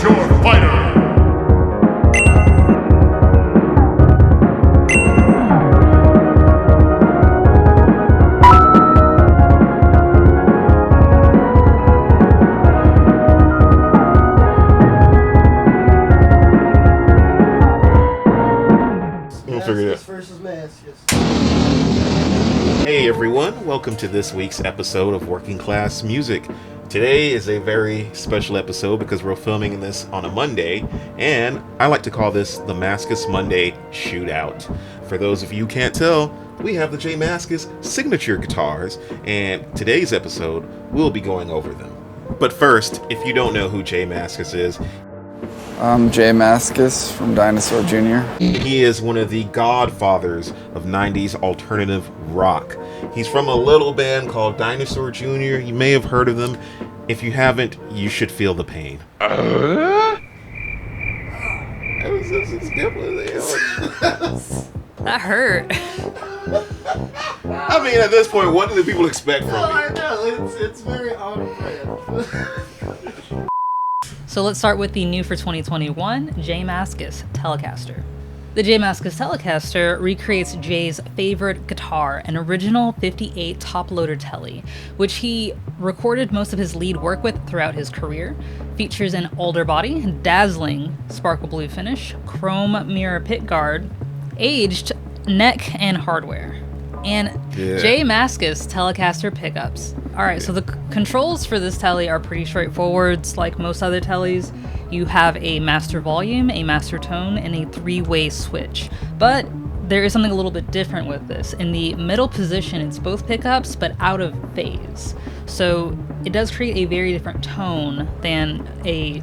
your fighter. Mascis versus Mascis. Hey everyone, welcome to this week's episode of Working Class Music. Today is a very special episode because we're filming this on a Monday, and I like to call this the Mascis Monday Shootout. For those of you who can't tell, we have the Jazzmaster signature guitars, and today's episode we'll be going over them. But first, if you don't know who Jazzmaster is, I'm Jay Mascis from Dinosaur Jr. he is one of the godfathers of 90s alternative rock. He's from a little band called Dinosaur Jr. You may have heard of them. If you haven't, you should feel the pain. That hurt. I mean, at this point, what do the people expect from me? I know, it's very on brand. So let's start with the new for 2021, Mascis Telecaster. The Mascis Telecaster recreates Jay's favorite guitar, an original 58 top-loader Tele, which he recorded most of his lead work with throughout his career. Features an older body, dazzling sparkle blue finish, chrome mirror pickguard, aged neck and hardware, and Mascis Telecaster pickups. Alright, so the controls for this Tele are pretty straightforward. It's like most other Teles. You have a master volume, a master tone, and a three-way switch. But there is something a little bit different with this. In the middle position, it's both pickups, but out of phase. So it does create a very different tone than a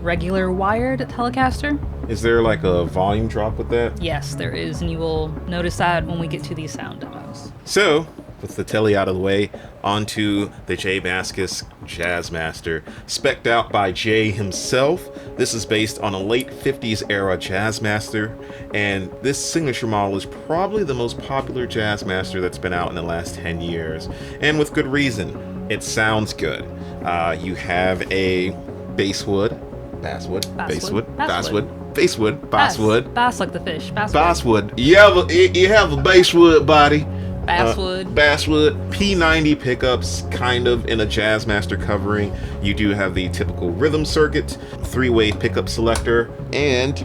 regular wired Telecaster. Is there like a volume drop with that? Yes, there is, and you will notice that when we get to these sound demos. So, with the Tele out of the way, onto the Mascis Jazzmaster, spec'd out by Jay himself. This is based on a late 50s era Jazzmaster, and this signature model is probably the most popular Jazzmaster that's been out in the last 10 years, and with good reason. It sounds good. You have a basswood, bass like the fish, basswood. You have a basswood body. Basswood P90 pickups, kind of in a Jazzmaster covering. You do have the typical rhythm circuit, three-way pickup selector, and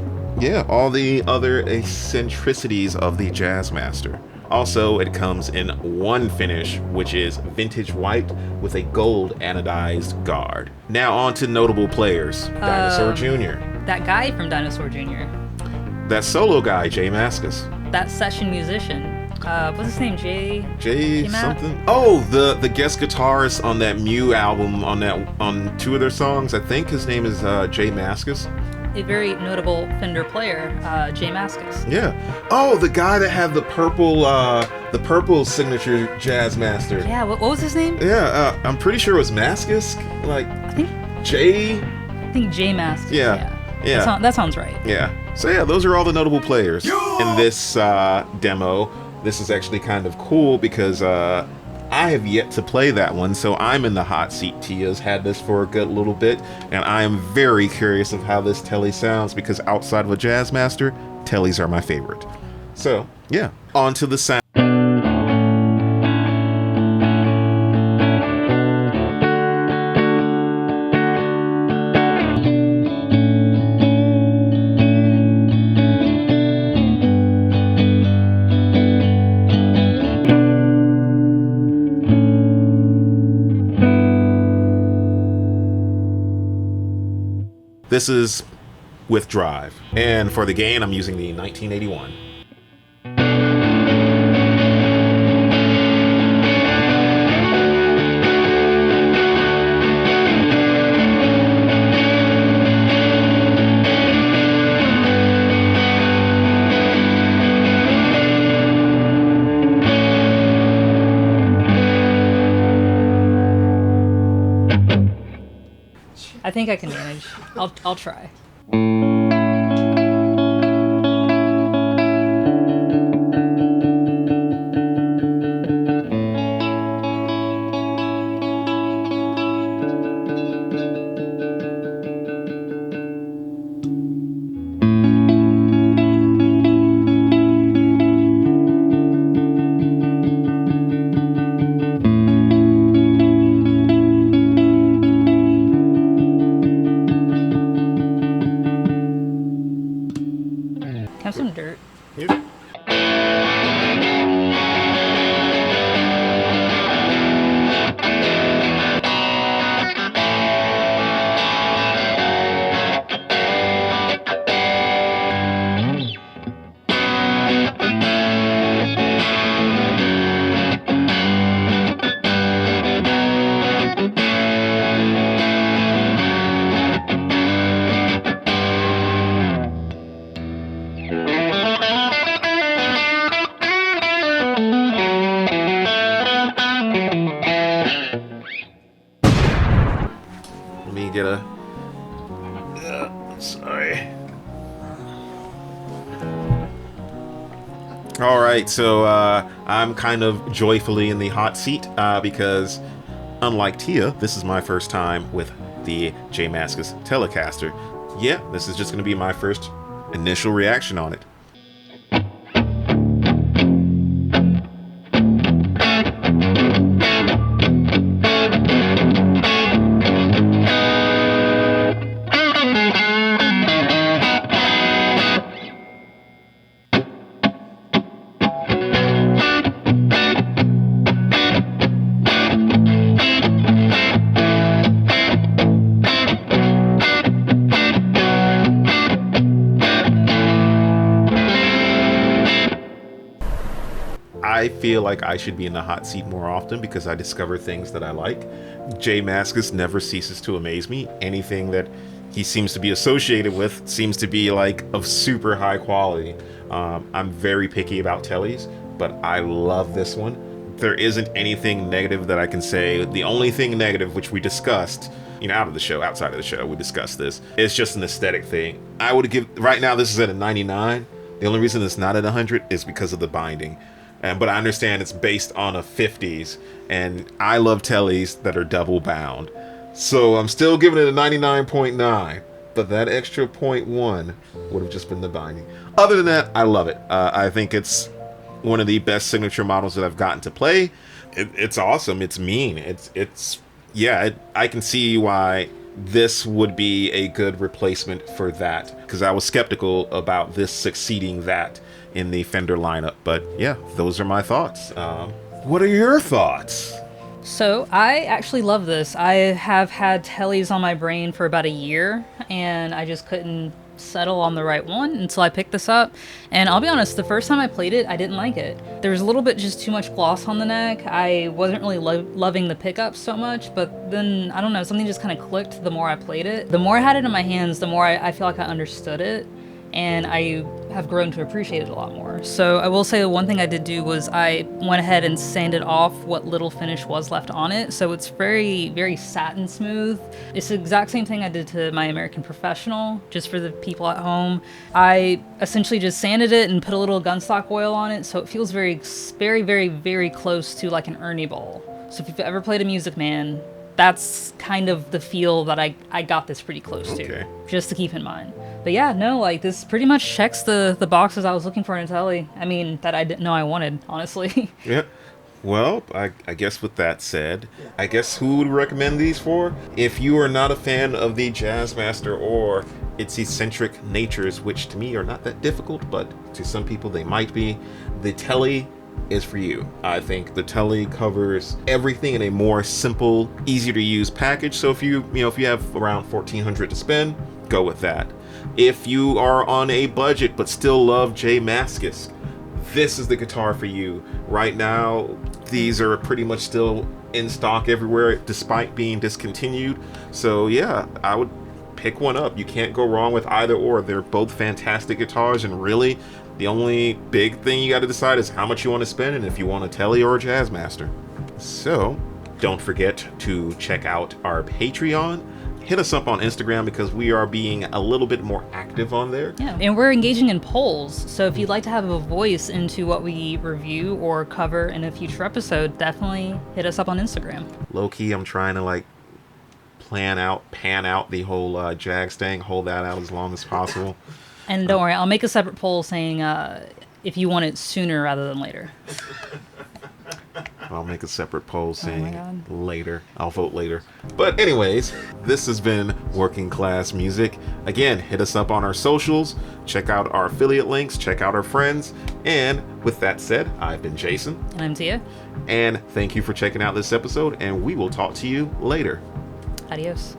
all the other eccentricities of the Jazzmaster. Also, it comes in one finish, which is vintage white with a gold anodized guard. Now on to notable players. Dinosaur Jr. That guy from Dinosaur Jr. That solo guy, Jay Mascis. That session musician. What's his name? Jay something. Oh, the guest guitarist on that Mew album on two of their songs. I think his name is Jay Mascis. A very notable Fender player, Jay Mascis. Yeah. Oh, the guy that had the purple signature Jazzmaster. Yeah. What was his name? Yeah. I'm pretty sure it was Mascis. Like I think Jay Mascis. Yeah. That sounds right. Yeah. So those are all the notable players in this demo. This is actually kind of cool because I have yet to play that one, so I'm in the hot seat. Tia's had this for a good little bit, and I am very curious of how this Tele sounds because outside of a Jazzmaster, Teles are my favorite. So, on to the sound. This is with drive, and for the gain, I'm using the 1981. I think I can manage. I'll try. Sorry. All right, so I'm kind of joyfully in the hot seat because, unlike Tia, this is my first time with the Mascis Telecaster. Yeah, this is just going to be my first initial reaction on it. I feel like I should be in the hot seat more often because I discover things that I like. Mascis never ceases to amaze me. Anything that he seems to be associated with seems to be like of super high quality. I'm very picky about Teles, but I love this one. There isn't anything negative that I can say. The only thing negative, which we discussed, outside of the show, we discussed this. It's just an aesthetic thing. I would give, right now this is at a 99. The only reason it's not at 100 is because of the binding. But I understand it's based on a 50s, and I love Teles that are double bound. So I'm still giving it a 99.9, but that extra 0.1 would have just been the binding. Other than that, I love it. I think it's one of the best signature models that I've gotten to play. It's awesome. It's mean. I can see why this would be a good replacement for that, because I was skeptical about this succeeding that in the Fender lineup. But yeah, those are my thoughts. What are your thoughts? So I actually love this. I have had Teles on my brain for about a year, and I just couldn't settle on the right one until I picked this up. And I'll be honest, the first time I played it, I didn't like it. There was a little bit just too much gloss on the neck. I wasn't really loving the pickups so much, but then, I don't know, something just kind of clicked the more I played it. The more I had it in my hands, the more I feel like I understood it, and I have grown to appreciate it a lot more. So I will say the one thing I did do was I went ahead and sanded off what little finish was left on it, so it's very, very satin smooth. It's the exact same thing I did to my American Professional, just for the people at home. I essentially just sanded it and put a little gunstock oil on it, so it feels very, very, very, very close to like an Ernie Ball. So if you've ever played a Music Man, that's kind of the feel that I got this pretty close to, just to keep in mind. But yeah, no, like this pretty much checks the boxes I was looking for in a Tele. I mean, that I didn't know I wanted, honestly. Yeah. Well, I guess with that said, I guess who would recommend these for? If you are not a fan of the Jazzmaster or its eccentric natures, which to me are not that difficult, but to some people they might be, the Tele is for you. I think the Tele covers everything in a more simple, easy to use package. So if you have around $1,400 to spend, go with that. If you are on a budget but still love Mascis, this is the guitar for you. Right now, these are pretty much still in stock everywhere despite being discontinued. So yeah, I would pick one up. You can't go wrong with either or. They're both fantastic guitars, and really the only big thing you got to decide is how much you want to spend and if you want a Tele or a Jazzmaster. So don't forget to check out our Patreon. Hit us up on Instagram because we are being a little bit more active on there. Yeah, and we're engaging in polls. So if you'd like to have a voice into what we review or cover in a future episode, definitely hit us up on Instagram. Low key, I'm trying to like pan out the whole Jags thing, hold that out as long as possible. And don't worry, I'll make a separate poll saying if you want it sooner rather than later. I'll make a separate poll saying later. I'll vote later. But anyways, this has been Working Class Music. Again, hit us up on our socials. Check out our affiliate links. Check out our friends. And with that said, I've been Jason. And I'm Tia. And thank you for checking out this episode. And we will talk to you later. Adios.